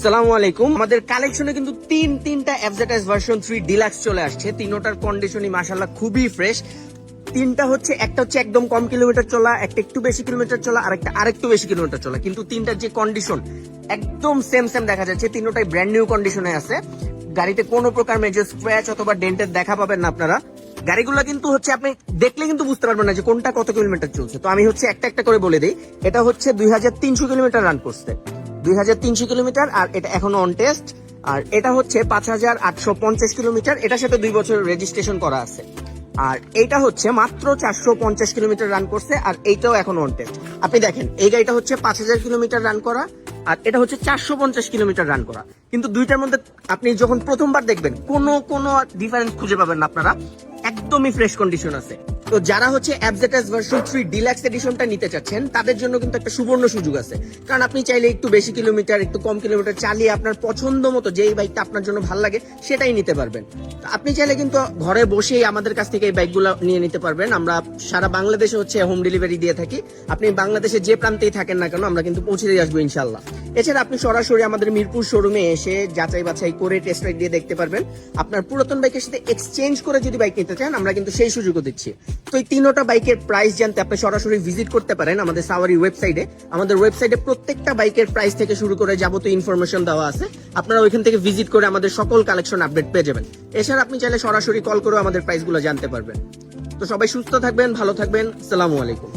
আসসালামু আলাইকুম। আমাদের কালেকশনে কিন্তু তিনটা এফজেডএস ভার্সন 3 ডিলাক্স চলে আসছে। তিনোটার কন্ডিশনই মাশাআল্লাহ খুবই ফ্রেশ। তিনটা হচ্ছে, একটা হচ্ছে একদম কম কিলোমিটার চলা, একটা একটু বেশি কিলোমিটার চলা, আর একটা আরেকটু বেশি কিলোমিটার চলা, কিন্তু তিনটার যে কন্ডিশন একদম সেম দেখা যাচ্ছে। তিনোটাই ব্র্যান্ড নিউ কন্ডিশনে আছে। গাড়িতে কোনো প্রকার মেজর স্ক্র্যাচ অথবা ডেন্টের দেখা পাবেন না আপনারা। গাড়িগুলো কিন্তু হচ্ছে আপনি দেখলে কিন্তু বুঝতে পারবেন না যে কোনটা কত কিলোমিটার চলছে। তো আমি হচ্ছে একটা করে বলে দিই। এটা হচ্ছে 2300 কিলোমিটার রান করছে, 2300 কিলোমিটার, আর এটা এখনো অন টেস্ট। আর এটা হচ্ছে 5850 কিলোমিটার, এটার সাথে 2 বছর রেজিস্ট্রেশন করা আছে। আর এইটা হচ্ছে মাত্র 450 কিলোমিটার রান করছে, আর এইটাও এখনো অন টেস্ট। আপনি দেখেন এই গাড়িটা হচ্ছে 5000 কিলোমিটার রান করা, আর এটা হচ্ছে 450 কিলোমিটার রান করা। কিন্তু দুইটার মধ্যে আপনি যখন প্রথমবার দেখবেন কোনো ডিফারেন্স খুঁজে পাবেন না আপনারা। একদমই ফ্রেশ কন্ডিশন আছে। তো যারা হচ্ছে এফজেডএস ভার্সন 3 ডিলাক্স এডিশনটা নিতে চাচ্ছেন তাদের জন্য কিন্তু একটা সুবর্ণ সুযোগ আছে। কারণ আপনি চাইলে একটু বেশি কিলোমিটার, একটু কম কিলোমিটার চালিয়ে আপনার পছন্দ মতো যেই বাইকটা আপনার জন্য ভালো লাগে সেটাই নিতে পারবেন। তো আপনি চাইলে কিন্তু ঘরে বসেই আমাদের কাছ থেকে এই বাইকগুলো নিয়ে নিতে পারবেন। আমরা সারা বাংলাদেশে হচ্ছে হোম ডেলিভারি দিয়ে থাকি। আপনি বাংলাদেশে যে প্রান্তেই থাকেন না কেন আমরা কিন্তু পৌঁছে দিয়ে আসবো ইনশাল্লাহ। এছাড়া আপনি সরাসরি আমাদের মিরপুর শোরুমে এসে যাচাই বাছাই করে টেস্ট রাইড দিয়ে দেখতে পারবেন। আপনার পুরাতন বাইকের সাথে এক্সচেঞ্জ করে যদি বাইক নিতে চান আমরা কিন্তু সেই সুযোগও দিচ্ছি। তো এই তিনোটা বাইকের প্রাইস জানতে আপনি সরাসরি ভিজিট করতে পারেন আমাদের সাওয়ারি ওয়েবসাইটে। আমাদের ওয়েবসাইটে প্রত্যেকটা বাইকের প্রাইস থেকে শুরু করে যাবতীয় ইনফরমেশন দেওয়া আছে। আপনারা ওইখান থেকে ভিজিট করে আমাদের সকল কালেকশন আপডেট পেয়ে যাবেন। এছাড়া আপনি চাইলে সরাসরি কল করে আমাদের প্রাইসগুলো জানতে পারবেন। তো সবাই সুস্থ থাকবেন, ভালো থাকবেন। আসসালামু আলাইকুম।